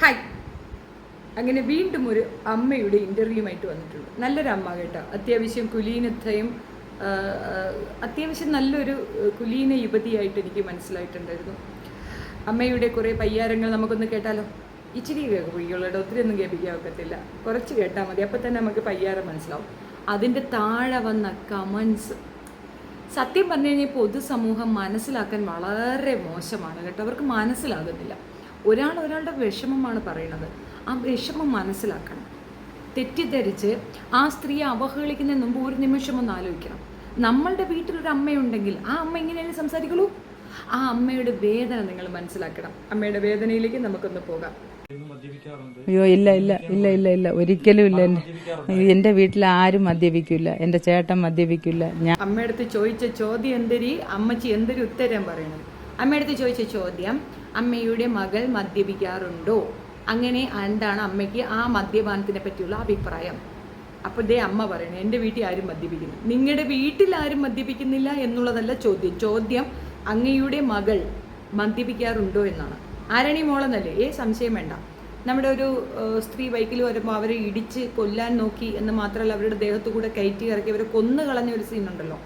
Hi. അങ്ങനെ വീണ്ടും ഒരു അമ്മയുടെ ഇൻ്റർവ്യൂമായിട്ട് വന്നിട്ടുണ്ട്. നല്ലൊരു അമ്മ കേട്ടോ, അത്യാവശ്യം കുലീനത്വയും അത്യാവശ്യം നല്ലൊരു കുലീന യുവതിയായിട്ട് എനിക്ക് മനസ്സിലായിട്ടുണ്ടായിരുന്നു. അമ്മയുടെ കുറേ പയ്യാരങ്ങൾ നമുക്കൊന്ന് കേട്ടാലോ? ഇച്ചിരി കേൾക്കുള്ളൂ, ഒത്തിരി ഒന്നും കേൾപ്പിക്കാൻ ഒക്കത്തില്ല, കുറച്ച് കേട്ടാൽ മതി, അപ്പം തന്നെ നമുക്ക് പയ്യാരം മനസ്സിലാവും. അതിൻ്റെ താഴെ വന്ന കമൻസ് സത്യം പറഞ്ഞു കഴിഞ്ഞാൽ പൊതുസമൂഹം മനസ്സിലാക്കാൻ വളരെ മോശമാണ് കേട്ടോ. അവർക്ക് മനസ്സിലാകുന്നില്ല. ഒരാളുടെ വിഷമമാണ് പറയണത്, ആ വിഷമം മനസ്സിലാക്കണം. തെറ്റിദ്ധരിച്ച് ആ സ്ത്രീയെ അവഹേളിക്കുന്നതിന് മുമ്പ് ഒരു നിമിഷം ഒന്ന് ആലോചിക്കണം. നമ്മളുടെ വീട്ടിലൊരു അമ്മയുണ്ടെങ്കിൽ ആ അമ്മ ഇങ്ങനെയല്ലേ സംസാരിക്കുള്ളൂ. ആ അമ്മയുടെ വേദന നിങ്ങൾ മനസ്സിലാക്കണം. അമ്മയുടെ വേദനയിലേക്ക് നമുക്കൊന്ന് പോകാം. അയ്യോ ഇല്ല ഇല്ല ഇല്ല ഇല്ല ഇല്ല ഒരിക്കലും ഇല്ല. എന്റെ വീട്ടിൽ ആരും മദ്യപിക്കില്ല, എന്റെ ചേട്ടൻ മദ്യപിക്കില്ല. ഞാൻ അമ്മയടുത്ത് ചോദിച്ച ചോദ്യം എന്തരി അമ്മച്ചി എന്തൊരു ഉത്തരം പറയണത്? അമ്മയടുത്ത് ചോദിച്ച ചോദ്യം, അമ്മയുടെ മകൾ മദ്യപിക്കാറുണ്ടോ? അങ്ങനെ എന്താണ് അമ്മയ്ക്ക് ആ മദ്യപാനത്തിനെ പറ്റിയുള്ള അഭിപ്രായം? അപ്പോൾ ഇതേ അമ്മ പറയണേ, എൻ്റെ വീട്ടിൽ ആരും മദ്യപിക്കുന്നു. നിങ്ങളുടെ വീട്ടിൽ ആരും മദ്യപിക്കുന്നില്ല എന്നുള്ളതല്ല ചോദ്യം. അങ്ങയുടെ മകൾ മദ്യപിക്കാറുണ്ടോ എന്നാണ്. ആരണി മോളെന്നല്ലേ? സംശയം വേണ്ട. നമ്മുടെ ഒരു സ്ത്രീ ബൈക്കിൽ വരുമ്പോൾ അവരെ ഇടിച്ച് കൊല്ലാൻ നോക്കി എന്ന് മാത്രമല്ല, അവരുടെ ദേഹത്തു കൂടെ കയറ്റി ഇറക്കി അവരെ കൊന്നു കളഞ്ഞ ഒരു സീനുണ്ടല്ലോ.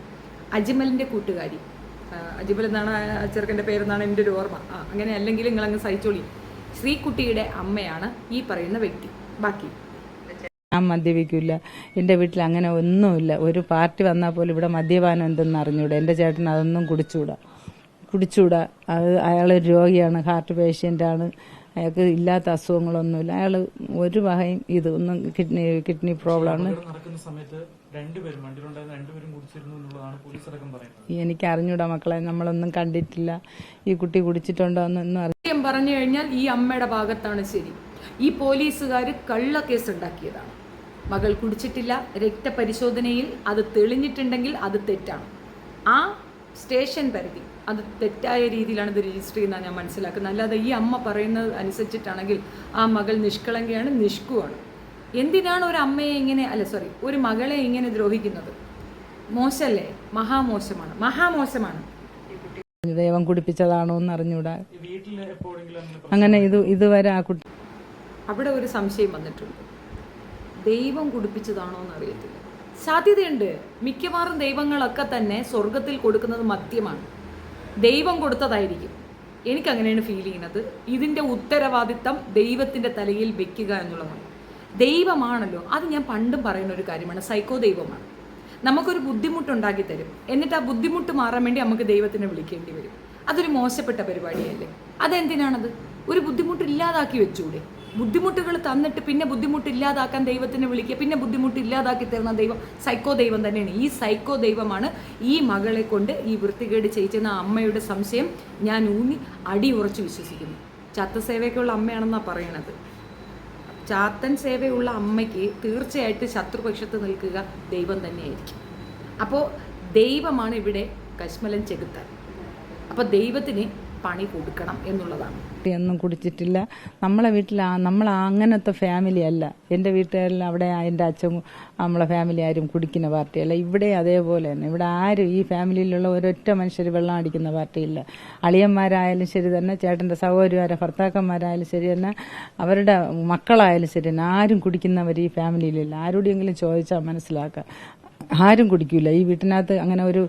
അജ്മലിൻ്റെ കൂട്ടുകാരി, അജ്മൽ എന്നാണ് ചെറുക്കൻ്റെ പേരെന്നാണ് എൻ്റെ ഒരു ഓർമ്മ. അങ്ങനെ അല്ലെങ്കിൽ നിങ്ങളങ്ങ് സഹിച്ചോളി. ശ്രീകുട്ടിയുടെ അമ്മയാണ് ഈ പറയുന്ന വ്യക്തി. ബാക്കി ഞാൻ മദ്യപിക്കില്ല, എൻ്റെ വീട്ടിൽ അങ്ങനെ ഒന്നുമില്ല. ഒരു പാർട്ടി വന്നാൽ പോലും ഇവിടെ മദ്യപാനം എന്തെന്ന് അറിഞ്ഞൂടാ. എൻ്റെ ചേട്ടൻ അതൊന്നും കുടിച്ചൂടാ. അത് അയാളൊരു രോഗിയാണ്, ഹാർട്ട് പേഷ്യൻ്റാണ്, അയാൾക്ക് ഇല്ലാത്ത അസുഖങ്ങളൊന്നുമില്ല. അയാൾ ഒരു വകയും ഒന്നും കിഡ്നി പ്രോബ്ലമാണ്. എനിക്ക് അറിഞ്ഞൂടാ മക്കളെ, നമ്മളൊന്നും കണ്ടിട്ടില്ല. ഈ കുട്ടി കുടിച്ചിട്ടുണ്ടോ എന്നൊന്നും അറിയാം. പറഞ്ഞു കഴിഞ്ഞാൽ ഈ അമ്മയുടെ ഭാഗത്താണ് ശരി. ഈ പോലീസുകാർ കള്ളക്കേസ് ഉണ്ടാക്കിയതാണ്. മകൾ കുടിച്ചിട്ടില്ല, രക്തപരിശോധനയിൽ അത് തെളിഞ്ഞിട്ടുണ്ടെങ്കിൽ അത് തെറ്റാണ്. ആ സ്റ്റേഷൻ പരിധി അത് തെറ്റായ രീതിയിലാണ് ഇത് രജിസ്റ്റർ ചെയ്യുന്നത് ഞാൻ മനസ്സിലാക്കുന്നത്. അല്ലാതെ ഈ അമ്മ പറയുന്നത് അനുസരിച്ചിട്ടാണെങ്കിൽ ആ മകൾ നിഷ്കളങ്കയാണ്, നിഷ്കുവാണ്. എന്തിനാണ് ഒരു അമ്മയെ ഇങ്ങനെ ഒരു മകളെ ഇങ്ങനെ ദ്രോഹിക്കുന്നത്? മോശമല്ലേ? മഹാമോശമാണ്. ദൈവം കുടിപ്പിച്ചതാണോ എന്ന് അറിഞ്ഞൂടാ. അങ്ങനെ ഇതുവരെ ആ കുട്ടി അവിടെ ഒരു സംശയം വന്നിട്ടുണ്ട്. ദൈവം കുടിപ്പിച്ചതാണോ എന്ന് അറിയത്തില്ല. സാധ്യതയുണ്ട്. മിക്കവാറും ദൈവങ്ങളൊക്കെ തന്നെ സ്വർഗത്തിൽ കൊടുക്കുന്നത് മദ്യമാണ്. ദൈവം കൊടുത്തതായിരിക്കും. എനിക്കങ്ങനെയാണ് ഫീൽ ചെയ്യുന്നത്. ഇതിൻ്റെ ഉത്തരവാദിത്തം ദൈവത്തിൻ്റെ തലയിൽ വെക്കുക എന്നുള്ളതാണ്. ദൈവമാണല്ലോ, അത് ഞാൻ പണ്ടും പറയുന്ന ഒരു കാര്യമാണ്. സൈക്കോ ദൈവമാണ്. നമുക്കൊരു ബുദ്ധിമുട്ടുണ്ടാക്കി തരും, എന്നിട്ട് ആ ബുദ്ധിമുട്ട് മാറാൻ വേണ്ടി നമുക്ക് ദൈവത്തിനെ വിളിക്കേണ്ടി വരും. അതൊരു മോശപ്പെട്ട പരിപാടിയല്ലേ? അതെന്തിനാണത്? ഒരു ബുദ്ധിമുട്ട് ഇല്ലാതാക്കി വെച്ചൂടെ? ബുദ്ധിമുട്ടുകൾ തന്നിട്ട് പിന്നെ ബുദ്ധിമുട്ട് ഇല്ലാതാക്കാൻ ദൈവത്തിനെ വിളിക്കുക, പിന്നെ ബുദ്ധിമുട്ട് ഇല്ലാതാക്കി തരുന്ന ദൈവം സൈക്കോ ദൈവം തന്നെയാണ്. ഈ സൈക്കോ ദൈവമാണ് ഈ മകളെ കൊണ്ട് ഈ വൃത്തികേട് ചെയ്യിച്ചെന്ന അമ്മയുടെ സംശയം ഞാൻ അടിയുറച്ച് വിശ്വസിക്കുന്നു. ചത്തസേവയ്ക്കുള്ള അമ്മയാണെന്നാണ് പറയണത്. ചാത്തൻ സേവയുള്ള അമ്മയ്ക്ക് തീർച്ചയായിട്ടും ശത്രുപക്ഷത്ത് നിൽക്കുക ദൈവം തന്നെയായിരിക്കും. അപ്പോൾ ദൈവമാണ് ഇവിടെ കശ്മലം ചെകുത്താൻ. അപ്പോൾ ദൈവത്തിന് പണി കൊടുക്കണം എന്നുള്ളതാണ്. ഒന്നും കുടിച്ചിട്ടില്ല. നമ്മളെ വീട്ടിൽ നമ്മൾ അങ്ങനത്തെ ഫാമിലി അല്ല. എൻ്റെ വീട്ടുകാരിൽ അവിടെ എൻ്റെ അച്ഛൻ നമ്മളെ ഫാമിലി ആരും കുടിക്കുന്ന പാർട്ടിയല്ല. ഇവിടെ അതേപോലെ തന്നെ. ഇവിടെ ആരും ഈ ഫാമിലിയിലുള്ള ഒരൊറ്റ മനുഷ്യർ വെള്ളം അടിക്കുന്ന പാർട്ടിയില്ല. അളിയന്മാരായാലും ശരി തന്നെ, ചേട്ടൻ്റെ സഹോദരിമാരെ ഭർത്താക്കന്മാരായാലും ശരി തന്നെ, അവരുടെ മക്കളായാലും ശരി തന്നെ, ആരും കുടിക്കുന്നവർ ഈ ഫാമിലിയിലില്ല. ആരോടെങ്കിലും ചോദിച്ചാൽ മനസ്സിലാക്കുക. ആരും കുടിക്കില്ല. ഈ വീട്ടിനകത്ത് അങ്ങനെ ഒരു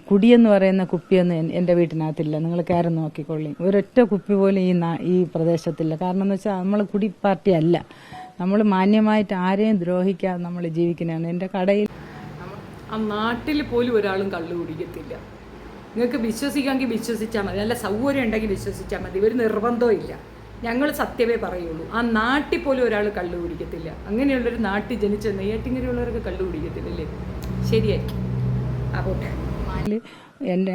കുടിയെന്ന് പറയുന്ന കുപ്പിയൊന്നും എൻ്റെ വീട്ടിനകത്തില്ല. നിങ്ങൾ കയറി നോക്കിക്കൊള്ളി. ഒരൊറ്റ കുപ്പി പോലും ഈ പ്രദേശത്തില്ല. കാരണം എന്ന് വെച്ചാൽ നമ്മൾ കുടി പാർട്ടി അല്ല. നമ്മൾ മാന്യമായിട്ട് ആരെയും ദ്രോഹിക്കാതെ നമ്മൾ ജീവിക്കുന്നതാണ്. എൻ്റെ കടയിൽ ആ നാട്ടിൽ പോലും ഒരാളും കള്ളു കുടിക്കത്തില്ല. നിങ്ങൾക്ക് വിശ്വസിക്കാമെങ്കിൽ വിശ്വസിച്ചാൽ മതി, നല്ല സൗകര്യം ഉണ്ടെങ്കിൽ വിശ്വസിച്ചാൽ മതി. ഒരു നിർബന്ധവും ഇല്ല. ഞങ്ങൾ സത്യമേ പറയുള്ളൂ. ആ നാട്ടിൽ പോലും ഒരാൾ കള്ളു കുടിക്കത്തില്ല. അങ്ങനെയുള്ളൊരു നാട്ടിൽ ജനിച്ച നെയ്യാറ്റിങ്ങരയുള്ളവർക്ക് കള്ളു കുടിക്കത്തില്ലല്ലേ? ശരിയായിരിക്കും. ആകോട്ടെ.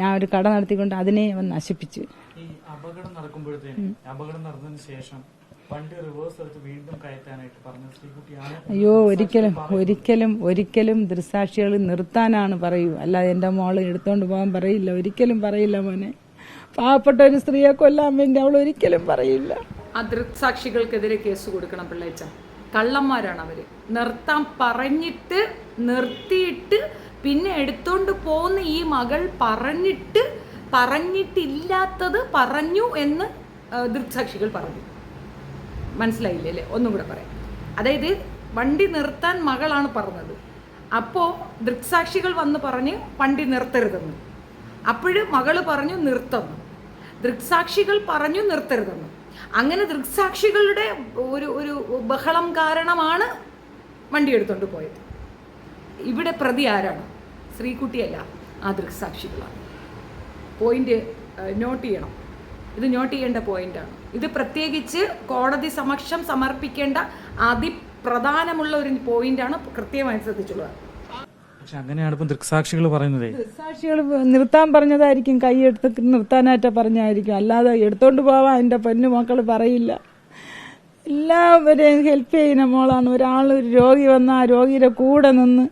ആ ഒരു കട നടത്തിക്കൊണ്ട് അതിനെ നശിപ്പിച്ചു. ഈ അപകടം നടന്നതിന് ശേഷം വണ്ടി റിവേഴ്സ് എടുത്ത് വീണ്ടും കയറ്റാനായിട്ട് പറഞ്ഞ ശ്രീകുട്ടിയാണ്. അയ്യോ, ഒരിക്കലും ദൃക്സാക്ഷികൾ നിർത്താനാണ് പറയൂ. അല്ലാതെ എൻ്റെ മോള് എടുത്തോണ്ട് പോകാൻ പറയില്ല, ഒരിക്കലും പറയില്ല. മോനെ, പാവപ്പെട്ട ഒരു സ്ത്രീയെ കൊല്ലാൻ വേണ്ടി അവൾ ഒരിക്കലും പറയില്ല. ആ ദൃക്സാക്ഷികൾക്കെതിരെ കേസ് കൊടുക്കണം പിള്ളേച്ച. കള്ളന്മാരാണ് അവര്. നിർത്താൻ പറഞ്ഞിട്ട് നിർത്തിയിട്ട് പിന്നെ എടുത്തോണ്ട് പോകുന്ന ഈ മകൾ പറഞ്ഞിട്ടില്ലാത്തത് പറഞ്ഞു എന്ന് ദൃക്സാക്ഷികൾ പറഞ്ഞു. മനസ്സിലായില്ലേ അല്ലേ? ഒന്നും കൂടെ പറയാം. അതായത് വണ്ടി നിർത്താൻ മകളാണ് പറഞ്ഞത്. അപ്പോൾ ദൃക്സാക്ഷികൾ വന്ന് പറഞ്ഞ് വണ്ടി നിർത്തരുതെന്ന്. അപ്പോഴും മകള് പറഞ്ഞു നിർത്തുന്നു. ദൃക്സാക്ഷികൾ പറഞ്ഞു നിർത്തരുതെന്ന്. അങ്ങനെ ദൃക്സാക്ഷികളുടെ ഒരു ബഹളം കാരണമാണ് വണ്ടി എടുത്തുകൊണ്ട് പോയത്. ഇവിടെ പ്രതി ആരാണ്? ശ്രീകുട്ടിയല്ല, ആ ദൃക്സാക്ഷികളാണ്. പോയിന്റ് നോട്ട് ചെയ്യണം. ഇത് നോട്ട് ചെയ്യേണ്ട പോയിന്റാണ്. ഇത് പ്രത്യേകിച്ച് കോടതി സമക്ഷം സമർപ്പിക്കേണ്ട അതിപ്രധാനമുള്ള ഒരു പോയിന്റാണ്. കൃത്യമായി ശ്രദ്ധിച്ചുള്ളത്. പക്ഷെ അങ്ങനെയാണ് ഇപ്പം ദൃക്സാക്ഷികൾ പറയുന്നത്. ദൃക്സാക്ഷികൾ നിർത്താൻ പറഞ്ഞതായിരിക്കും, കൈയെടുത്ത് നിർത്താനായിട്ട് പറഞ്ഞായിരിക്കും. അല്ലാതെ എടുത്തോണ്ട് പോവാൻ എൻ്റെ പൊന്നു മക്കൾ പറയില്ല. എല്ലാവരെയും ഹെൽപ്പ് ചെയ്യുന്ന മോളാണ്. ഒരു രോഗി വന്നാൽ ആ രോഗിയുടെ കൂടെ നിന്ന്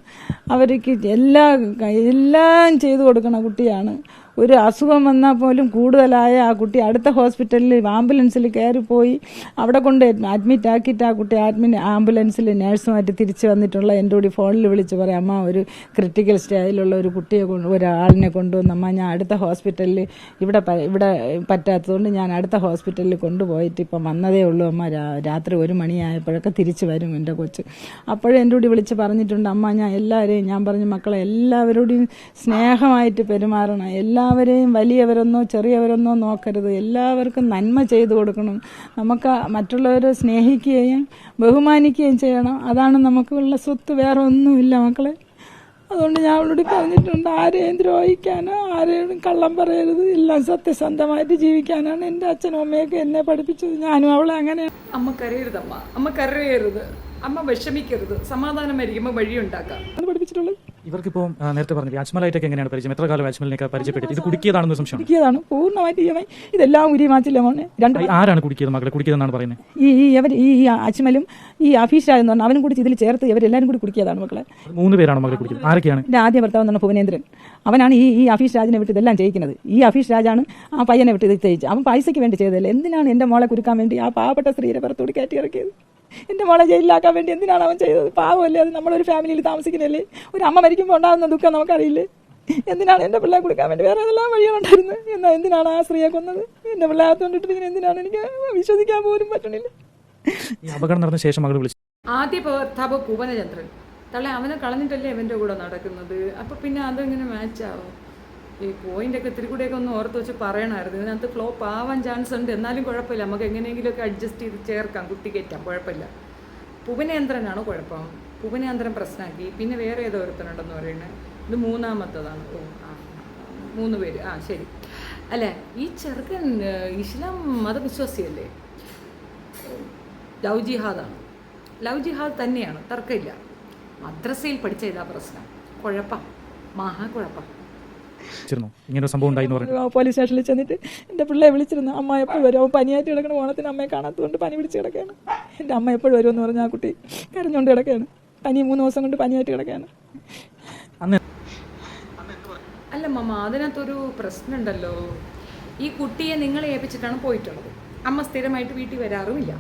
അവർക്ക് എല്ലാം ചെയ്തു കൊടുക്കുന്ന കുട്ടിയാണ്. ഒരു അസുഖം വന്നാൽ പോലും കൂടുതലായ ആ കുട്ടി അടുത്ത ഹോസ്പിറ്റലിൽ ആംബുലൻസിൽ കയറിപ്പോയി അവിടെ കൊണ്ട് അഡ്മിറ്റ് ആക്കിയിട്ട് ആ കുട്ടി ആംബുലൻസിൽ നേഴ്സുമായിട്ട് തിരിച്ച് വന്നിട്ടുള്ള എൻ്റെ കൂടി ഫോണിൽ വിളിച്ച് പറയാം, അമ്മ ഒരു ക്രിട്ടിക്കൽ സ്റ്റേജിലുള്ള ഒരു കുട്ടിയെ ഒരാളിനെ കൊണ്ടുവന്നമ്മ, ഞാൻ അടുത്ത ഹോസ്പിറ്റലിൽ ഇവിടെ പറ്റാത്തതുകൊണ്ട് ഞാൻ അടുത്ത ഹോസ്പിറ്റലിൽ കൊണ്ടുപോയിട്ട് ഇപ്പം വന്നതേ ഉള്ളൂ അമ്മ, രാത്രി 1 മണിയായപ്പോഴൊക്കെ തിരിച്ച് വരും എൻ്റെ കൊച്ച്. അപ്പോഴും എൻ്റെ കൂടി വിളിച്ച് പറഞ്ഞിട്ടുണ്ട്, അമ്മ ഞാൻ പറഞ്ഞു മക്കളെ എല്ലാവരോടും സ്നേഹമായിട്ട് പെരുമാറണം, എല്ലാവരെയും വലിയവരെന്നോ ചെറിയവരെന്നോ നോക്കരുത്, എല്ലാവർക്കും നന്മ ചെയ്തു കൊടുക്കണം, നമുക്ക് മറ്റുള്ളവരെ സ്നേഹിക്കുകയും ബഹുമാനിക്കുകയും ചെയ്യണം, അതാണ് നമുക്കുള്ള സ്വത്ത്, വേറെ ഒന്നുമില്ല മക്കളെ. അതുകൊണ്ട് ഞാൻ അവളോട് പറഞ്ഞിട്ടുണ്ട്, ആരെയും ദ്രോഹിക്കാനോ ആരെയും കള്ളം പറയരുത്, എല്ലാം സത്യസന്ധമായിട്ട് ജീവിക്കാനാണ് എൻ്റെ അച്ഛനും അമ്മയൊക്കെ എന്നെ പഠിപ്പിച്ചത്. ഞാനും അവളെ അങ്ങനെ. അമ്മ കരയരുതമ്മ, അമ്മ കരയരുത്, അമ്മ വിഷമിക്കരുത്, സമാധാനമായിരിക്കുമ്പോൾ വഴിയുണ്ടാക്കാം പഠിപ്പിച്ചിട്ടുള്ളത്. ഇവർക്കിപ്പോൾ നേരത്തെ പറഞ്ഞു അജ്മലായിട്ടൊക്കെ എങ്ങനെയാണ് പരിചയം? എത്ര കാലം അജ്മലിനൊക്കെ പരിചയപ്പെട്ടത്? ഇത് കുടിക്കിയതാണെന്ന് സംശയം? കുടിക്കിയതാണ്, പൂർണ്ണമായിട്ട് ഇതെല്ലാം ഉരി മാച്ചില്ല മോനെ. ആരാണ് കുടിക്കിയത്? മകളെ കുടിക്കിയതെന്നാണ് പറയുന്നത്. ഈ അജ്മലും ഈ അഫീഷ് രാജ് എന്ന് പറഞ്ഞാൽ അവനും കൂടി ഇതിൽ ചേർത്ത് ഇവരെല്ലാവരും കൂടി കുടിക്കിയതാണ് മക്കളെ. 3 പേരാണ് മകളെ കുടിക്കുന്നത്. ആരൊക്കെയാണ്? എൻ്റെ ആദ്യ ഭർത്താവ് എന്ന് പറഞ്ഞ ഭുവനേന്ദ്രൻ, അവനാണ് ഈ അഫീഷ് രാജിനെ വിട്ട് ഇതെല്ലാം ചെയ്യിക്കുന്നത്. ഈ അഫീഷ് രാജാണ് ആ പയ്യനെ വിട്ട് ഇത് ചെയ്യിച്ചത്. അവൻ പൈസയ്ക്ക് വേണ്ടി ചെയ്തതല്ല. എന്തിനാണ് എൻ്റെ മോളെ കുരുക്കാൻ വേണ്ടി ആ പാവപ്പെട്ട സ്ത്രീയെ പുറത്തോട് കയറ്റി ഇറക്കിയത്? എൻ്റെ മോളെ ജയിലിലാക്കാൻ വേണ്ടി എന്തിനാണ് അവൻ ചെയ്തത്? പാവമല്ലേ, അത് നമ്മളൊരു ഫാമിലിയിൽ താമസിക്കുന്നല്ലേ. ഒരു അമ്മ മരിക്കുമ്പോൾ ഉണ്ടാകുന്ന ദുഃഖം നമുക്കറിയില്ലേ. എന്തിനാണ് എൻ്റെ പിള്ളേരെ കൊടുക്കാൻ വേണ്ടി? വേറെ ഏതെല്ലാം വഴികളുണ്ടായിരുന്നു. എന്നാൽ എന്തിനാണ് ആ സ്ത്രീയെ കൊന്നത്? എൻ്റെ പിള്ളേരെ കൊണ്ടിട്ടിരിക്കുന്നത് എന്തിനാണ്? എനിക്ക് വിശ്വസിക്കാൻ പോലും പറ്റണില്ല. ഈ അപകടം നടന്ന ശേഷം മകൾ വിളിച്ചു. ആദ്യ ഭർത്താവ് പൂവനചന്ദ്രൻ തള്ളെ അവനെ കളഞ്ഞിട്ടല്ലേ അവൻ്റെ കൂടെ നടക്കുന്നത്. അപ്പം പിന്നെ അതെങ്ങനെ മാച്ചാവും? ഈ പോയിൻ്റൊക്കെ ഇത്തിരി കൂടെയൊക്കെ ഒന്ന് ഓർത്ത് വെച്ച് പറയണമായിരുന്നു. ഇതിനകത്ത് ഫ്ലോപ്പ് ആവാൻ ചാൻസ് ഉണ്ട്, എന്നാലും കുഴപ്പമില്ല, നമുക്ക് എങ്ങനെയെങ്കിലുമൊക്കെ അഡ്ജസ്റ്റ് ചെയ്ത് ചേർക്കാം, കുത്തി കയറ്റാം, കുഴപ്പമില്ല. പൂവനേന്ദ്രനാണ് കുഴപ്പം. പൂവനേന്ദ്രൻ പ്രശ്നമാക്കി. പിന്നെ വേറെ ഏതോ ഒരുത്തനുണ്ടെന്ന് പറയുന്നത്, ഇത് 3ാമത്തതാണ്. 3 പേര്. ശരി. അല്ലേ, ഈ ചെറുക്കൻ ഇസ്ലാം മതവിശ്വാസിയല്ലേ? ലവ് ജിഹാദാണ്. ലവ് ജിഹാദ് തന്നെയാണ്, തർക്കമില്ല. മദ്രസയിൽ പഠിച്ച ഇതാ പ്രശ്നം. കുഴപ്പം, മഹാകുഴപ്പം. ഇങ്ങനെ സംഭവം ഉണ്ടായിരുന്നു. പോലീസ് സ്റ്റേഷനിൽ ചെന്നിട്ട് എൻ്റെ പിള്ളയെ വിളിച്ചിരുന്നു, അമ്മ എപ്പോഴും വരും, അവൻ പനിയായിട്ട് കിടക്കണം, ഓണത്തിന് അമ്മയെ കാണാത്തതുകൊണ്ട് പനി പിടിച്ച് കിടക്കുകയാണ്, എൻ്റെ അമ്മ എപ്പോഴും വരുമെന്ന് പറഞ്ഞാൽ ആ കുട്ടി കരഞ്ഞുകൊണ്ട് കിടക്കുകയാണ്. 3 ദിവസം കൊണ്ട് പനിയായിട്ട് കിടക്കുകയാണ്. അല്ല മമ്മ, അതിനകത്തൊരു പ്രശ്നമുണ്ടല്ലോ. ഈ കുട്ടിയെ നിങ്ങളെ ഏൽപ്പിച്ചിട്ടാണ് പോയിട്ടുള്ളത്. അമ്മ സ്ഥിരമായിട്ട് വീട്ടിൽ വരാറുമില്ല,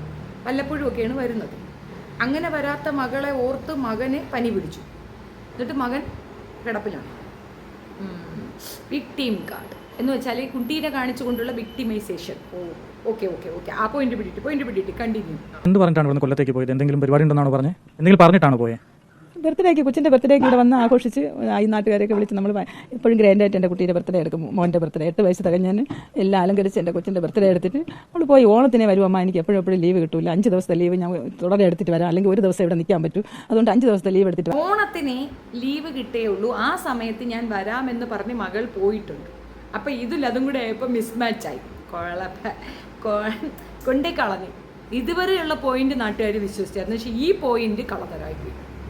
വല്ലപ്പോഴും ഒക്കെയാണ് വരുന്നത്. അങ്ങനെ വരാത്ത മകളെ ഓർത്ത് മകന് പനി പിടിച്ചു. എന്നിട്ട് മകൻ കിടപ്പിലാണ്. വിക്ടീം കാർഡ് എന്ന് വെച്ചാൽ ഈ കുട്ടീനെ കാണിച്ചുകൊണ്ടുള്ള വിക്ടിമൈസേഷൻ. ഓക്കെ. ആ പോയിന്റ് പിടിയിട്ട് കണ്ടിന്യൂ. എന്ത് പറഞ്ഞിട്ടാണ് കൊല്ലത്തേക്ക് പോയത്? എന്തെങ്കിലും പരിപാടി ഉണ്ടെന്നാണോ പറഞ്ഞത്? എന്തെങ്കിലും പറഞ്ഞിട്ടാണോ പോയത്? കൊച്ചിൻ്റെ ബർത്ത്ഡേക്ക് ഇവിടെ വന്ന് ആഘോഷിച്ച് ഈ നാട്ടുകാരെയൊക്കെ വിളിച്ച് നമ്മൾ എപ്പോഴും ഗ്രാൻഡായിട്ട് എൻ്റെ കുട്ടീൻ്റെ ബർത്ത്ഡേ എടുക്കും. മോൻ്റെ ബർത്ത്ഡേ 8 വയസ്സ് തികഞ്ഞാൽ എല്ലാം അലങ്കരിച്ച് എൻ്റെ കൊച്ചിൻ്റെ ബർത്ത്ഡേ എടുത്തിട്ട് നമ്മൾ പോയി. ഓണത്തിനെ വരുമ്പോൾ എനിക്ക് എപ്പോഴും ലീവ് കിട്ടില്ല. 5 ദിവസത്തെ ലീവ് ഞാൻ തുടരെ എടുത്തിട്ട് വരാം, അല്ലെങ്കിൽ ഒരു ദിവസം ഇവിടെ നിൽക്കാൻ പറ്റും. അതുകൊണ്ട് 5 ദിവസത്തെ ലീവ് എടുത്തിട്ട് ഓണത്തിന് ലീവ് കിട്ടേ ഉള്ളൂ. ആ സമയത്ത് ഞാൻ വരാമെന്ന് പറഞ്ഞ് മകൾ പോയിട്ടുണ്ട്. അപ്പം അതും കൂടെ ആയപ്പോൾ മിസ്മാച്ചായി. കൊണ്ടേ കളഞ്ഞു. ഇതുവരെയുള്ള പോയിന്റ് നാട്ടുകാർ വിശ്വസിച്ചായിരുന്നു. പക്ഷേ ഈ പോയിന്റ് കളതരായി.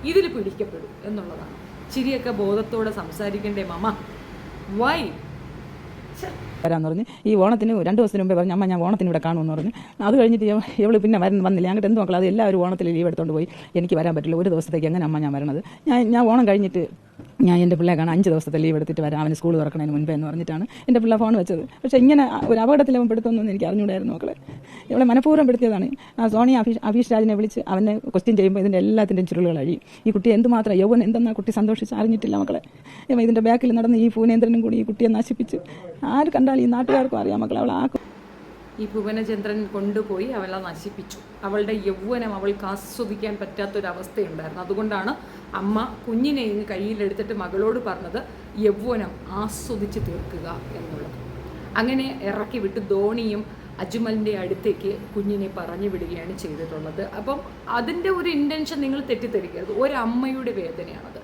ഇതിൽ പിടിക്കപ്പെടും എന്നുള്ളതാണ്. ചിരിയൊക്കെ ബോധത്തോടെ സംസാരിക്കണ്ടേ മാമ? വൈ വരാമെന്ന് പറഞ്ഞ് ഈ ഓണത്തിന് 2 ദിവസത്തിന് മുമ്പേ പറഞ്ഞു, അമ്മ ഞാൻ ഓണത്തിന് ഇവിടെ കാണുമെന്ന് പറഞ്ഞു. അത് കഴിഞ്ഞിട്ട് ഇവള് പിന്നെ വന്നില്ല. അങ്ങോട്ട് എന്ത് മക്കൾ, അത് എല്ലാവരും ഓണത്തിൽ ലീവ് എടുത്തുകൊണ്ട് പോയി. എനിക്ക് വരാൻ പറ്റില്ല, ഒരു ദിവസത്തേക്ക് എങ്ങനെ അമ്മ ഞാൻ വരണത്? ഞാൻ ഓണം കഴിഞ്ഞിട്ട് ഞാൻ എൻ്റെ പിള്ളേ കാണാൻ 5 ദിവസത്തെ ലീവ് എടുത്തിട്ട് വരാം, അവന് സ്കൂൾ തുറക്കണതിന് മുൻപേ എന്ന് പറഞ്ഞിട്ടാണ് എൻ്റെ പിള്ളേ ഫോൺ വെച്ചത്. പക്ഷേ ഇങ്ങനെ ഒരു അപകടത്തിൽ അവൻ പെടുത്തുമെന്നൊന്നും എനിക്ക് അറിഞ്ഞൂടായിരുന്നു മക്കളെ. ഇവളെ മനഃപൂർവ്വം പെടുത്തിയതാണ്. ആ സോണി അഫീഷ് രാജിനെ വിളിച്ച് അവനെ ക്വസ്റ്റ്യൻ ചെയ്യുമ്പോൾ ഇതിൻ്റെ എല്ലാത്തിൻ്റെയും ചുരുളുകൾ അഴിയും. ഈ കുട്ടി എന്തുമാത്രം യൗവൻ എന്തെന്നാ കുട്ടി സന്തോഷിച്ച് അറിഞ്ഞിട്ടില്ല മക്കളെ. ഇതിൻ്റെ ബാക്കിൽ നടന്ന് ഈ പൂനേന്ദ്രനും കൂടി ഈ കുട്ടിയെ നശിപ്പിച്ച് ആര് കണ്ടാലും ഈ നാട്ടുകാർക്കും അറിയാം മക്കളെ. അവൾ ഈ ഭുവനചന്ദ്രൻ കൊണ്ടുപോയി അവളെ നശിപ്പിച്ചു. അവളുടെ യൗവനം അവൾക്ക് ആസ്വദിക്കാൻ പറ്റാത്തൊരവസ്ഥയുണ്ടായിരുന്നു. അതുകൊണ്ടാണ് അമ്മ കുഞ്ഞിനെ ഇങ്ങ് കയ്യിലെടുത്തിട്ട് മകളോട് പറഞ്ഞത് യൗവനം ആസ്വദിച്ച് തീർക്കുക എന്നുള്ളത്. അങ്ങനെ ഇറക്കി വിട്ട് ധോണിയും അജ്മലിൻ്റെ അടുത്തേക്ക് കുഞ്ഞിനെ പറഞ്ഞു വിടുകയാണ് ചെയ്തിട്ടുള്ളത്. അപ്പം അതിൻ്റെ ഒരു ഇൻറ്റൻഷൻ നിങ്ങൾ തെറ്റിദ്ധരിക്കരുത്. ഒരമ്മയുടെ വേദനയാണത്.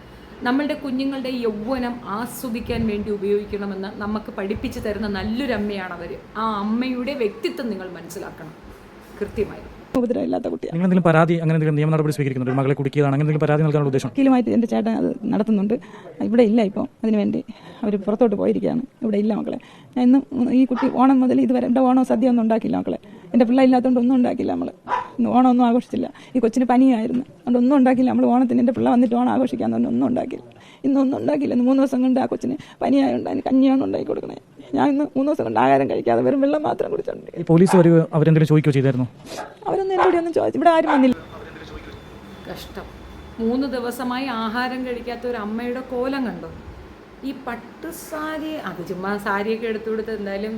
നമ്മളുടെ കുഞ്ഞുങ്ങളുടെ യൗവനം ആസ്വദിക്കാൻ വേണ്ടി ഉപയോഗിക്കണമെന്ന് നമുക്ക് പഠിപ്പിച്ചു തരുന്ന നല്ലൊരു അമ്മയാണ് അവർ. ആ അമ്മയുടെ വ്യക്തിത്വം നിങ്ങൾ മനസ്സിലാക്കണം കൃത്യമായി. ഉപദ്രവമില്ലാത്ത കുട്ടിയാണ്. നിങ്ങൾ എന്തെങ്കിലും പരാതി അങ്ങനെ എന്തെങ്കിലും നിയമ നടപടി സ്വീകരിക്കുന്നുണ്ട്? മകളെ കുടിക്കുകയാണ് അങ്ങനെ എന്തെങ്കിലും പരാതി നൽകാനുള്ള ഉദ്ദേശം? വക്കീലുമായിട്ട് എൻ്റെ ചേട്ടൻ അത് നടത്തുന്നുണ്ട്. ഇവിടെ ഇല്ല, ഇപ്പോൾ അതിനുവേണ്ടി അവർ പുറത്തോട്ട് പോയിരിക്കുകയാണ്. ഇവിടെ ഇല്ല മക്കളെ. ഞാൻ ഇന്ന് ഈ കുട്ടി ഓണം മുതൽ ഇതുവരെ ഇവിടെ ഓണം സദ്യ ഒന്നും ഉണ്ടാക്കില്ല മക്കളെ. എൻ്റെ പിള്ള ഇല്ലാത്തതുകൊണ്ട് ഒന്നും ഉണ്ടാക്കില്ല നമ്മൾ. ഇന്ന് ഓണം ഒന്നും ആഘോഷിച്ചില്ല. ഈ കൊച്ചിന് പനിയായിരുന്നു, അതുകൊണ്ട് ഒന്നും ഉണ്ടാക്കില്ല നമ്മൾ. ഓണത്തിന് എൻ്റെ പിള്ള വന്നിട്ട് ഓണം ആഘോഷിക്കാന്ന് പറഞ്ഞാൽ ഒന്നും ഉണ്ടാക്കില്ല. ഇന്നൊന്നും ഉണ്ടാക്കില്ല. ഇന്ന് 3 ദിവസം കൊണ്ട് ആ കൊച്ചിന് പനിയായതുകൊണ്ട് അതിന് കഞ്ഞിയാണ് ഉണ്ടാക്കി കൊടുക്കണേ. ഞാൻ ഇന്ന് 3 ദിവസം കൊണ്ട് ആഹാരം കഴിക്കാതെ വെറും വെള്ളം മാത്രം കുടിച്ചോണ്ട്. പോലീസ് അവരെന്തെങ്കിലും ചോദിക്കുകയോ ചെയ്തായിരുന്നു? അവരൊന്നും എന്നോട് ഒന്നും ചോദിച്ചു. ഇവിടെ ആരും വന്നില്ല. കഷ്ടം. 3 ദിവസമായി ആഹാരം കഴിക്കാത്ത ഒരു അമ്മയുടെ കോലം കണ്ടോ? ഈ പട്ട് സാരി, അത് ചുമ്മാ സാരിയൊക്കെ എടുത്തു കൊടുത്ത് എന്തായാലും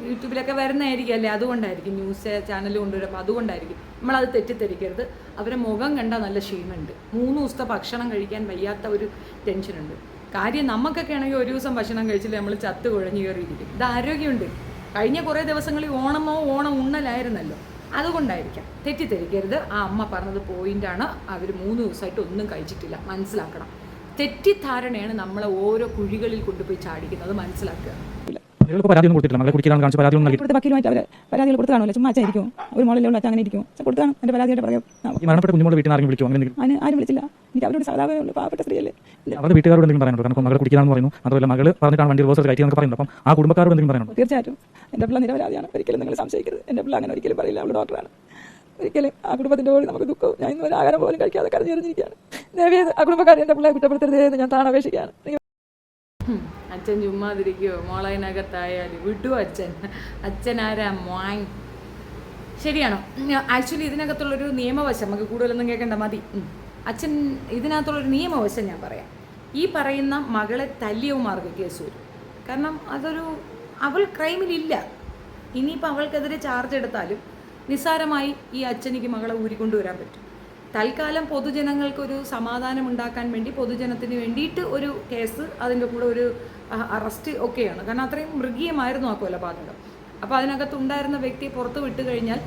യൂട്യൂബിലൊക്കെ വരുന്നതായിരിക്കും അല്ലേ, അതുകൊണ്ടായിരിക്കും. ന്യൂസ് ചാനൽ കൊണ്ടുവരുമ്പോൾ അതുകൊണ്ടായിരിക്കും. നമ്മളത് തെറ്റിദ്ധരിക്കരുത്. അവരെ മുഖം കണ്ടാൽ നല്ല ക്ഷീണമുണ്ട്. 3 ദിവസത്തെ ഭക്ഷണം കഴിക്കാൻ വയ്യാത്ത ഒരു ടെൻഷനുണ്ട്. കാര്യം നമുക്കൊക്കെ ആണെങ്കിൽ ഒരു ദിവസം ഭക്ഷണം കഴിച്ചില്ല നമ്മൾ ചത്ത് കുഴഞ്ഞു കയറിയിരിക്കും. ഇത് ആരോഗ്യമുണ്ട്. കഴിഞ്ഞ കുറേ ദിവസങ്ങളിൽ ഓണം ഉണ്ണലായിരുന്നല്ലോ, അതുകൊണ്ടായിരിക്കാം. തെറ്റിദ്ധരിക്കരുത്. ആ അമ്മ പറഞ്ഞത് പോയിന്റാണ്. അവർ 3 ദിവസമായിട്ട് ഒന്നും കഴിച്ചിട്ടില്ല. മനസ്സിലാക്കണം. തെറ്റിദ്ധാരണയാണ് നമ്മളെ ഓരോ കുഴികളിൽ കൊണ്ടുപോയി ചാടിക്കുന്നത്. മനസ്സിലാക്കുക. ഇവിടുത്തെ വക്കീലുമായിട്ട് അവർ പരാതികൾ കൊടുത്തു കാണുമല്ലോ. ചുമ്മാ അച്ഛായിരിക്കും, ഒരു മോളിലുള്ള അച്ഛൻ അങ്ങനെ ഇരിക്കും. കൊടുത്താണ് എൻ്റെ പരാതിയുടെ പറയാം. മരണപ്പെട്ട കുഞ്ഞുമോളെ വീട്ടിൽ ആരും വിളിക്കും? അതിന് ആരും വിളിച്ചില്ല. എനിക്ക് അവരോട് സാധാരണ പാവപ്പെട്ട സ്ത്രീയല്ലേ. അവരുടെ വീട്ടുകാരോട് എന്തെങ്കിലും പറയാനുണ്ടോ? കാരണം മകളെ കുടിക്കാന്ന് പറയുന്നു, മാത്രമല്ല മകൾ പറഞ്ഞിട്ടാണ് വണ്ടി റിവേഴ്സ് കയറ്റി എന്നൊക്കെ പറയുന്നത്. അപ്പം ആ കുടുംബക്കാരോട് എന്തെങ്കിലും പറയാനുണ്ടോ? തീർച്ചയായിട്ടും എൻ്റെ പിള്ള നിരപരാധിയാണ്. ഒരിക്കലും നിങ്ങൾ സംശയിക്കരുത്. എൻ്റെ പിള്ള അങ്ങനെ ഒരിക്കലും പറയില്ല. അവൾ ഡോക്ടറാണ്. ഒരിക്കലും ആ കുടുംബത്തിൻ്റെ പോലും നമുക്ക് ദുഃഖവും. ഞാൻ ഇന്ന് ഒരു ആഹാരം പോലും കഴിക്കാതെ കരഞ്ഞിരിക്കുകയാണ്. ദയവേത് ആ കുടുംബക്കാരെ എൻ്റെ പിള്ളയെ കുറ്റപ്പെടുത്തരുത് ഞാൻ താണപേക്ഷിക്കുകയാണ്. അച്ഛൻ ചുമ്മാതിരിക്കുമോ? മോളതിനകത്തായാലും വിട്ടു അച്ഛൻ ആരാ മോയ്? ശരിയാണോ? ആക്ച്വലി ഇതിനകത്തുള്ളൊരു നിയമവശം നമുക്ക് കൂടുതലൊന്നും കേൾക്കണ്ട, മതി. അച്ഛൻ ഇതിനകത്തുള്ളൊരു നിയമവശം ഞാൻ പറയാം. ഈ പറയുന്ന മകളെ തല്ലിയവുമാർക്ക് കേസ് വരും. കാരണം അവൾ ക്രൈമിലില്ല. ഇനിയിപ്പോൾ അവൾക്കെതിരെ ചാർജ് എടുത്താലും നിസ്സാരമായി ഈ അച്ഛനിക്ക് മകളെ ഊരിക്കൊണ്ടുവരാൻ പറ്റും. തൽക്കാലം പൊതുജനങ്ങൾക്കൊരു സമാധാനം ഉണ്ടാക്കാൻ വേണ്ടി പൊതുജനത്തിന് വേണ്ടിയിട്ട് ഒരു കേസ്, അതിൻ്റെ കൂടെ ഒരു അറസ്റ്റ് ഒക്കെയാണ്. കാരണം അത്രയും മൃഗീയമായിരുന്നു ആ കൊലപാതകം. അപ്പോൾ അതിനകത്തുണ്ടായിരുന്ന വ്യക്തിയെ പുറത്ത് വിട്ട് കഴിഞ്ഞാൽ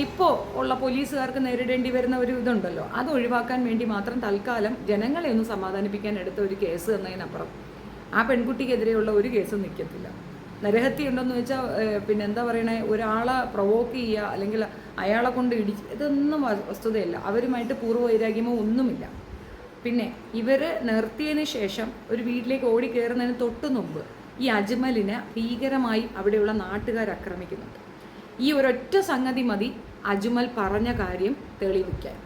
ഇപ്പോൾ ഉള്ള പോലീസുകാർക്ക് നേരിടേണ്ടി വരുന്ന ഒരു ഇതുണ്ടല്ലോ, അത് ഒഴിവാക്കാൻ വേണ്ടി മാത്രം തൽക്കാലം ജനങ്ങളെ ഒന്ന് സമാധാനിപ്പിക്കാൻ എടുത്ത ഒരു കേസ് എന്നതിനപ്പുറം ആ പെൺകുട്ടിക്കെതിരെയുള്ള ഒരു കേസും നിൽക്കത്തില്ല. നരഹത്യ ഉണ്ടെന്ന് വെച്ചാൽ പിന്നെ എന്താ പറയണേ, ഒരാളെ പ്രൊവോക്ക് ചെയ്യുക അല്ലെങ്കിൽ അയാളെ കൊണ്ട് ഇതൊന്നും വസ്തുതയല്ല. അവരുമായിട്ട് പൂർവ്വവൈരാഗ്യമോ ഒന്നുമില്ല. പിന്നെ ഇവർ നിർത്തിയതിന് ശേഷം ഒരു വീട്ടിലേക്ക് ഓടി കയറുന്നതിന് തൊട്ട് മുമ്പ് ഈ അജ്മലിനെ ഭീകരമായി അവിടെയുള്ള നാട്ടുകാർ ആക്രമിക്കുന്നുണ്ട്. ഈ ഒരൊറ്റ സംഗതി മതി അജ്മൽ പറഞ്ഞ കാര്യം തെളിയിക്കാൻ.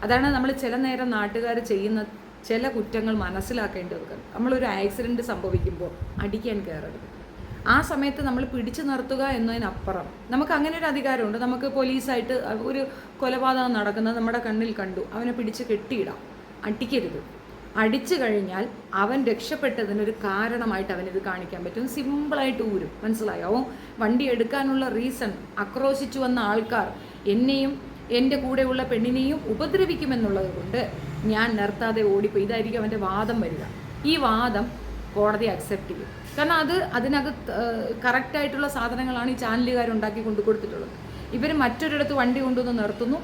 അതാണ് നമ്മൾ ചില നേരം നാട്ടുകാർ ചെയ്യുന്ന ചില കുറ്റങ്ങൾ മനസ്സിലാക്കേണ്ടത്. നമ്മളൊരു ആക്സിഡൻറ്റ് സംഭവിക്കുമ്പോൾ അടിക്കാൻ കയറരുത്. ആ സമയത്ത് നമ്മൾ പിടിച്ചു നിർത്തുക എന്നതിനപ്പുറം നമുക്ക് അങ്ങനെ ഒരു അധികാരമുണ്ട്. നമുക്ക് പോലീസായിട്ട് ഒരു കൊലപാതകം നടക്കുന്നത് നമ്മുടെ കണ്ണിൽ കണ്ടു, അവനെ പിടിച്ച് കെട്ടിയിടാം. അടിക്കരുത്. അടിച്ചു കഴിഞ്ഞാൽ അവൻ രക്ഷപ്പെട്ടതിനൊരു കാരണമായിട്ട് അവനിത് കാണിക്കാൻ പറ്റും. സിമ്പിളായിട്ട് ഊരും. മനസ്സിലായോ? അവൻ വണ്ടി എടുക്കാനുള്ള റീസൺ ആക്രോശിച്ചു വന്ന ആൾക്കാർ എന്നെയും എൻ്റെ കൂടെയുള്ള പെണ്ണിനെയും ഉപദ്രവിക്കുമെന്നുള്ളത് കൊണ്ട് ഞാൻ നിർത്താതെ ഓടിപ്പോയി. ഇതായിരിക്കും അവൻ്റെ വാദം വരിക. ഈ വാദം കോടതി അക്സെപ്റ്റ് ചെയ്യും. കാരണം അതിനകത്ത് കറക്റ്റായിട്ടുള്ള സാധനങ്ങളാണ് ഈ ചാനലുകാരുണ്ടാക്കി കൊണ്ടു കൊടുത്തിട്ടുള്ളത്. ഇവർ മറ്റൊരിടത്ത് വണ്ടി കൊണ്ടുവന്ന് നിർത്തുന്നു.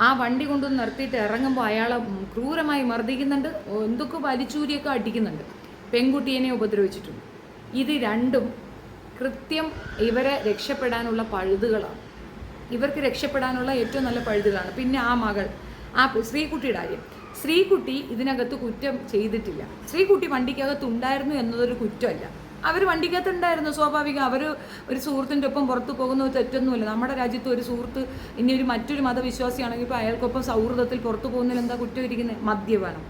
ആ വണ്ടി കൊണ്ടുവന്ന് നിർത്തിയിട്ട് ഇറങ്ങുമ്പോൾ അയാളെ ക്രൂരമായി മർദ്ദിക്കുന്നുണ്ട്, എന്തൊക്കെ വലിച്ചൂരിയൊക്കെ അടിക്കുന്നുണ്ട്, പെൺകുട്ടീനെ ഉപദ്രവിച്ചിട്ടുണ്ട്. ഇത് രണ്ടും കൃത്യം ഇവരെ രക്ഷപ്പെടാനുള്ള പഴുതുകളാണ്. ഇവർക്ക് രക്ഷപ്പെടാനുള്ള ഏറ്റവും നല്ല പഴുതുകളാണ്. പിന്നെ ആ മകൾ, ആ ശ്രീകുട്ടിയുടെ കാര്യം, ശ്രീകുട്ടി ഇതിനകത്ത് കുറ്റം ചെയ്തിട്ടില്ല. ശ്രീകുട്ടി വണ്ടിക്കകത്തുണ്ടായിരുന്നു എന്നതൊരു കുറ്റമല്ല. അവർ വണ്ടിക്കകത്തുണ്ടായിരുന്നു, സ്വാഭാവികം. അവർ ഒരു സുഹൃത്തിൻ്റെ ഒപ്പം പുറത്തു പോകുന്നത് തെറ്റൊന്നുമില്ല. നമ്മുടെ രാജ്യത്ത് ഒരു സുഹൃത്ത് ഇനി മറ്റൊരു മതവിശ്വാസിയാണെങ്കിൽ ഇപ്പോൾ അയാൾക്കൊപ്പം സൗഹൃദത്തിൽ പുറത്തു പോകുന്നതിൽ എന്താ കുറ്റം ഇരിക്കുന്നത്? മദ്യപാനം.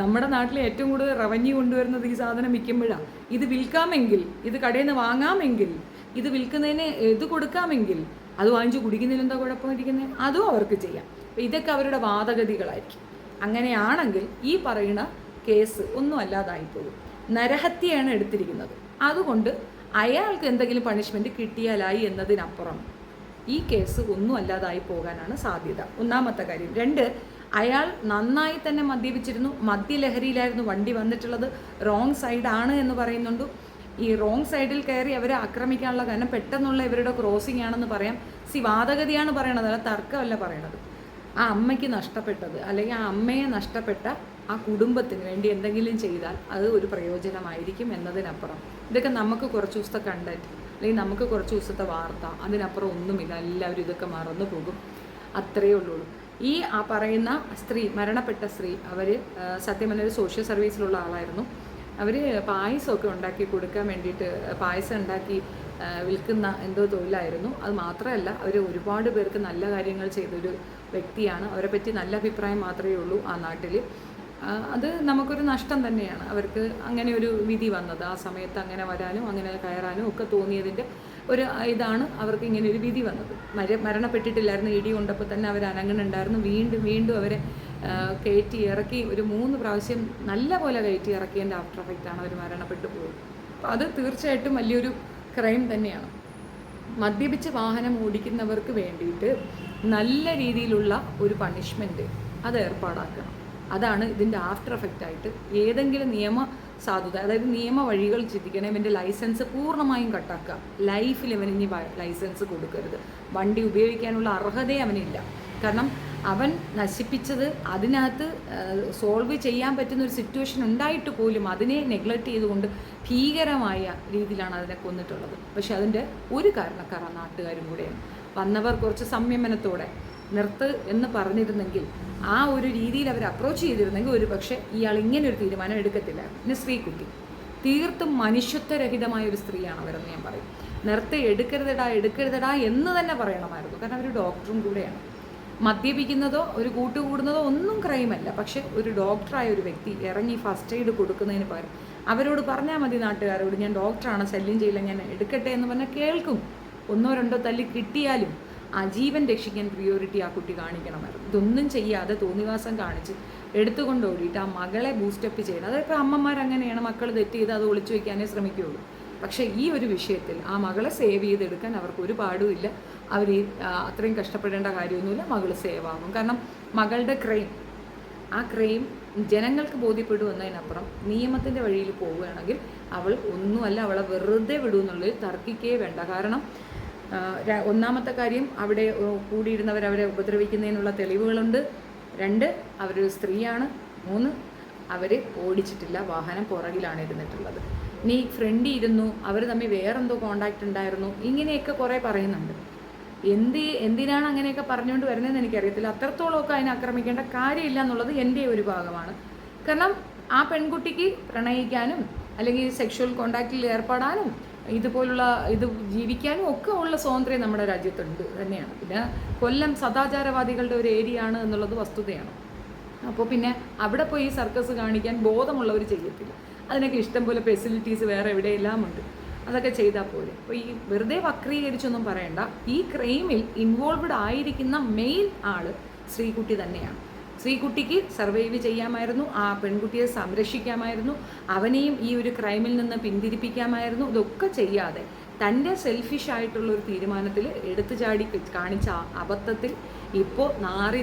നമ്മുടെ നാട്ടിൽ ഏറ്റവും കൂടുതൽ റവന്യൂ കൊണ്ടുവരുന്നത് ഈ സാധനം വിൽക്കുമ്പോഴാണ്. ഇത് വിൽക്കാമെങ്കിൽ, ഇത് കടയിൽ നിന്ന് വാങ്ങാമെങ്കിൽ, ഇത് വിൽക്കുന്നതിന് ഇത് കൊടുക്കാമെങ്കിൽ അത് വാങ്ങിച്ച് കുടിക്കുന്നതിൽ എന്താ കുഴപ്പമിരിക്കുന്നത്? അതും അവർക്ക് ചെയ്യാം. ഇതൊക്കെ അവരുടെ വാദഗതികളായിരിക്കും. അങ്ങനെയാണെങ്കിൽ ഈ പറയുന്ന കേസ് ഒന്നും അല്ലാതായിപ്പോകും. നരഹത്യയാണ് എടുത്തിരിക്കുന്നത്. അതുകൊണ്ട് അയാൾക്ക് എന്തെങ്കിലും പണിഷ്മെൻറ്റ് കിട്ടിയാലായി എന്നതിനപ്പുറം ഈ കേസ് ഒന്നും അല്ലാതായി പോകാനാണ് സാധ്യത. ഒന്നാമത്തെ കാര്യം. 2, അയാൾ നന്നായി തന്നെ മദ്യപിച്ചിരുന്നു, മദ്യലഹരിയിലായിരുന്നു വണ്ടി വന്നിട്ടുള്ളത്, റോങ് സൈഡാണ് എന്ന് പറയുന്നുണ്ട്. ഈ റോങ് സൈഡിൽ കയറി അവരെ ആക്രമിക്കാനുള്ള കാരണം പെട്ടെന്നുള്ള ഇവരുടെ ക്രോസിംഗ് ആണെന്ന് പറയാം. വാദഗതിയാണ് പറയണത്, അല്ല തർക്കമല്ല പറയണത്. ആ അമ്മയ്ക്ക് നഷ്ടപ്പെട്ടത് അല്ലെങ്കിൽ ആ അമ്മയെ നഷ്ടപ്പെട്ട ആ കുടുംബത്തിന് വേണ്ടി എന്തെങ്കിലും ചെയ്താൽ അത് ഒരു പ്രയോജനമായിരിക്കും എന്നതിനപ്പുറം ഇതൊക്കെ നമുക്ക് കുറച്ച് ദിവസത്തെ കണ്ടന്റ് അല്ലെങ്കിൽ നമുക്ക് കുറച്ച് ദിവസത്തെ വാർത്ത, അതിനപ്പുറം ഒന്നുമില്ല. എല്ലാവരും ഇതൊക്കെ മറന്നു പോകും, അത്രയേ ഉള്ളൂ. ഈ ആ പറയുന്ന സ്ത്രീ, മരണപ്പെട്ട സ്ത്രീ, അവർ സത്യം പറഞ്ഞൊരു സോഷ്യൽ സർവീസിലുള്ള ആളായിരുന്നു. അവർ പായസമൊക്കെ ഉണ്ടാക്കി കൊടുക്കാൻ വേണ്ടിയിട്ട് പായസം ഉണ്ടാക്കി വിൽക്കുന്ന എന്തോ തൊഴിലായിരുന്നു. അത് മാത്രമല്ല, അവർ ഒരുപാട് പേർക്ക് നല്ല കാര്യങ്ങൾ ചെയ്തൊരു വ്യക്തിയാണ്. അവരെ പറ്റി നല്ല അഭിപ്രായം മാത്രമേ ഉള്ളൂ ആ നാട്ടിൽ. അത് നമുക്കൊരു നഷ്ടം തന്നെയാണ് അവർക്ക് അങ്ങനെ ഒരു വിധി വന്നത്. ആ സമയത്ത് അങ്ങനെ വരാനും അങ്ങനെ കയറാനും ഒക്കെ തോന്നിയതിൻ്റെ ഒരു ഇതാണ് അവർക്ക് ഇങ്ങനെ ഒരു വിധി വന്നത്. മരണപ്പെട്ടിട്ടില്ലായിരുന്നു, ഇടി കൊണ്ടപ്പോൾ തന്നെ അവർ അനങ്ങുന്നുണ്ടായിരുന്നു. വീണ്ടും അവരെ കയറ്റി ഇറക്കി ഒരു 3 പ്രാവശ്യം നല്ല പോലെ കയറ്റി ഇറക്കിയതിൻ്റെ ആഫ്റ്റർ എഫക്റ്റാണ് അവർ മരണപ്പെട്ടു പോയത്. അപ്പോൾ അത് തീർച്ചയായിട്ടും വലിയൊരു ക്രൈം തന്നെയാണ്. മദ്യപിച്ച് വാഹനം ഓടിക്കുന്നവർക്ക് വേണ്ടിയിട്ട് നല്ല രീതിയിലുള്ള ഒരു പണിഷ്മെൻറ്റ് അത് ഏർപ്പാടാക്കണം. അതാണ് ഇതിൻ്റെ ആഫ്റ്റർ എഫക്റ്റായിട്ട്. ഏതെങ്കിലും നിയമ സാധുത, അതായത് നിയമ വഴികൾ ചിന്തിക്കണം. ഇവൻ്റെ ലൈസൻസ് പൂർണ്ണമായും കട്ടാക്കുക. ലൈഫിൽ ഇവൻ ഇനി ലൈസൻസ് കൊടുക്കരുത്. വണ്ടി ഉപയോഗിക്കാനുള്ള അർഹതയെ അവനില്ല. കാരണം അവൻ നശിപ്പിച്ചത് അതിനകത്ത് സോൾവ് ചെയ്യാൻ പറ്റുന്ന ഒരു സിറ്റുവേഷൻ ഉണ്ടായിട്ട് പോലും അതിനെ നെഗ്ലക്റ്റ് ചെയ്തുകൊണ്ട് ഭീകരമായ രീതിയിലാണ് അതിനെ കൊന്നിട്ടുള്ളത്. പക്ഷെ അതിൻ്റെ ഒരു കാരണക്കാർ ആ നാട്ടുകാരും കൂടെയാണ്. വന്നവർ കുറച്ച് സംയമനത്തോടെ നിർത്ത് എന്ന് പറഞ്ഞിരുന്നെങ്കിൽ, ആ ഒരു രീതിയിൽ അവർ അപ്രോച്ച് ചെയ്തിരുന്നെങ്കിൽ ഒരു പക്ഷേ ഇയാൾ ഇങ്ങനെ ഒരു തീരുമാനം എടുക്കത്തില്ല. പിന്നെ സ്ത്രീക്കുട്ടി തീർത്തും മനുഷ്യത്വരഹിതമായ ഒരു സ്ത്രീയാണ് അവരെന്ന് ഞാൻ പറയും. നിർത്ത്, എടുക്കരുതടാ എന്ന് തന്നെ പറയണമായിരുന്നു. കാരണം അവർ ഡോക്ടറും കൂടെയാണ്. മദ്യപിക്കുന്നതോ ഒരു കൂട്ടുകൂടുന്നതോ ഒന്നും ക്രൈമല്ല. പക്ഷെ ഒരു ഡോക്ടറായ ഒരു വ്യക്തി ഇറങ്ങി ഫസ്റ്റ് എയ്ഡ് കൊടുക്കുന്നതിന് പകരം അവരോട് പറഞ്ഞാൽ മതി, നാട്ടുകാരോട്, ഞാൻ ഡോക്ടറാണ്, ശല്യം ചെയ്യില്ല, ഞാൻ എടുക്കട്ടെ എന്ന് പറഞ്ഞാൽ കേൾക്കും. 1-2 തല്ലി കിട്ടിയാലും ആ ജീവൻ രക്ഷിക്കാൻ പ്രിയോറിറ്റി ആ കുട്ടി കാണിക്കണമായിരുന്നു. ഇതൊന്നും ചെയ്യാതെ തോന്നിവാസം കാണിച്ച് എടുത്തുകൊണ്ട് ഓടിയിട്ട് ആ മകളെ ബൂസ്റ്റപ്പ് ചെയ്യണം. അതിപ്പോൾ അമ്മമാരങ്ങനെയാണ്, മക്കൾ തെറ്റ് ചെയ്ത് അത് ഒളിച്ചു വയ്ക്കാനേ ശ്രമിക്കുകയുള്ളൂ. പക്ഷേ ഈ ഒരു വിഷയത്തിൽ ആ മകളെ സേവ് ചെയ്തെടുക്കാൻ അവർക്ക് ഒരു പാടുമില്ല. അവർ അത്രയും കഷ്ടപ്പെടേണ്ട കാര്യമൊന്നുമില്ല. മകൾ സേവ് ആകും. കാരണം മകളുടെ ആ ക്രൈം ജനങ്ങൾക്ക് ബോധ്യപ്പെടുമെന്നതിനപ്പുറം നിയമത്തിൻ്റെ വഴിയിൽ പോവുകയാണെങ്കിൽ അവൾ ഒന്നുമല്ല, അവളെ വെറുതെ വിടുമെന്നുള്ളതിൽ തർക്കിക്കേ വേണ്ട. കാരണം ഒന്നാമത്തെ കാര്യം, അവിടെ കൂടിയിരുന്നവരവരെ ഉപദ്രവിക്കുന്നതിനുള്ള തെളിവുകളുണ്ട്. 2, അവരൊരു സ്ത്രീയാണ്. 3, അവർ ഓടിച്ചിട്ടില്ല, വാഹനം പുറകിലാണ് ഇരുന്നിട്ടുള്ളത്. ഇനി ഫ്രണ്ടി ഇരുന്നു, അവർ തമ്മിൽ വേറെന്തോ കോണ്ടാക്റ്റ് ഉണ്ടായിരുന്നു, ഇങ്ങനെയൊക്കെ കുറേ പറയുന്നുണ്ട്. എന്തിനാണ് അങ്ങനെയൊക്കെ പറഞ്ഞുകൊണ്ട് വരുന്നതെന്ന് എനിക്കറിയത്തില്ല. അത്രത്തോളമൊക്കെ അതിനെ ആക്രമിക്കേണ്ട കാര്യമില്ല എന്നുള്ളത് എൻ്റെ ഒരു ഭാഗമാണ്. കാരണം ആ പെൺകുട്ടിക്ക് പ്രണയിക്കാനും അല്ലെങ്കിൽ സെക്ഷുവൽ കോണ്ടാക്റ്റിൽ ഏർപ്പെടാനും ഇതുപോലുള്ള ഇത് ജീവിക്കാനും ഒക്കെ ഉള്ള സ്വാതന്ത്ര്യം നമ്മുടെ രാജ്യത്തുണ്ട് തന്നെയാണ്. പിന്നെ കൊല്ലം സദാചാരവാദികളുടെ ഒരു ഏരിയ ആണ് എന്നുള്ളത് വസ്തുതയാണ്. അപ്പോൾ പിന്നെ അവിടെ പോയി സർക്കസ് കാണിക്കാൻ ബോധമുള്ളവർ ചെയ്യത്തില്ല. അതിനൊക്കെ ഇഷ്ടംപോലെ ഫെസിലിറ്റീസ് വേറെ എവിടെയെല്ലാം ഉണ്ട്. അതൊക്കെ ചെയ്താൽ പോലെ. അപ്പോൾ ഈ വെറുതെ വക്രീകരിച്ചൊന്നും പറയണ്ട. ഈ ക്രൈമിൽ ഇൻവോൾവ്ഡ് ആയിരിക്കുന്ന മെയിൻ ആള് ശ്രീകുട്ടി തന്നെയാണ്. ശ്രീകുട്ടിക്ക് സർവൈവ് ചെയ്യാമായിരുന്നു, ആ പെൺകുട്ടിയെ സംരക്ഷിക്കാമായിരുന്നു, അവനെയും ഈ ഒരു ക്രൈമിൽ നിന്ന് പിന്തിരിപ്പിക്കാമായിരുന്നു. ഇതൊക്കെ ചെയ്യാതെ തൻ്റെ സെൽഫിഷ് ആയിട്ടുള്ളൊരു തീരുമാനത്തിൽ എടുത്തു ചാടി കാണിച്ച അബദ്ധത്തിൽ ഇപ്പോൾ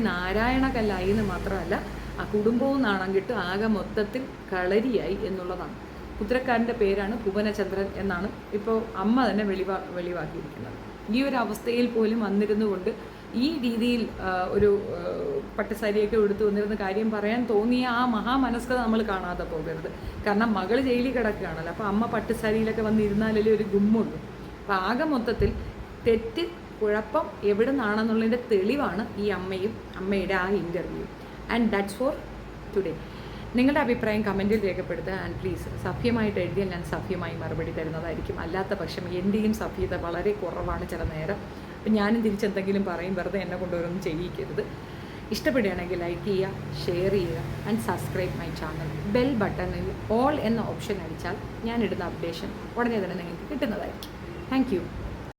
നാരായണക്കല്ലായി എന്ന് മാത്രമല്ല, ആ കുടുംബവും നാണം കിട്ട് ആകെ മൊത്തത്തിൽ കളരിയായി എന്നുള്ളതാണ്. കുതിരക്കാരൻ്റെ പേരാണ് ഭുവനചന്ദ്രൻ എന്നാണ് ഇപ്പോൾ അമ്മ തന്നെ വെളിവാക്കിയിരിക്കുന്നത്. ഈ ഒരു അവസ്ഥയിൽ പോലും വന്നിരുന്നു കൊണ്ട് ഈ രീതിയിൽ ഒരു പട്ടുസാരിയൊക്കെ എടുത്തു വന്നിരുന്ന കാര്യം പറയാൻ തോന്നിയ ആ മഹാമനസ്കത നമ്മൾ കാണാതെ പോകരുത്. കാരണം മകൾ ജയിലിൽ കിടക്കുകയാണല്ലോ. അപ്പോൾ അമ്മ പട്ടുസാരിയിലൊക്കെ വന്നിരുന്നാലേ ഒരു ഗുമ്മുള്ളൂ. അപ്പോൾ ആകെ മൊത്തത്തിൽ തെറ്റ്, കുഴപ്പം എവിടെ നിന്നാണെന്നുള്ളതിൻ്റെ തെളിവാണ് ഈ അമ്മയുടെ ആ interview. And that's for today. നിങ്ങളുടെ അഭിപ്രായം കമൻറ്റിൽ രേഖപ്പെടുത്തുക. ആൻഡ് പ്ലീസ് സഭ്യമായിട്ട് എഴുതിയാൽ ഞാൻ സഭ്യമായി മറുപടി തരുന്നതായിരിക്കും. അല്ലാത്ത പക്ഷം എൻ്റെയും സഭ്യത വളരെ കുറവാണ് ചില നേരം. അപ്പം ഞാനും തിരിച്ചെന്തെങ്കിലും പറയും, വെറുതെ എന്നെ കൊണ്ടുവരൊന്നും ചെയ്യിക്കരുത്. ഇഷ്ടപ്പെടുകയാണെങ്കിൽ ലൈക്ക് ചെയ്യുക, ഷെയർ ചെയ്യുക and subscribe my channel. Bell ബട്ടണിൽ ഓൾ എന്ന ഓപ്ഷൻ അടിച്ചാൽ ഞാനിടുന്ന അപ്ഡേഷൻ ഉടനെ തന്നെ നിങ്ങൾക്ക് കിട്ടുന്നതായിരിക്കും. Thank you.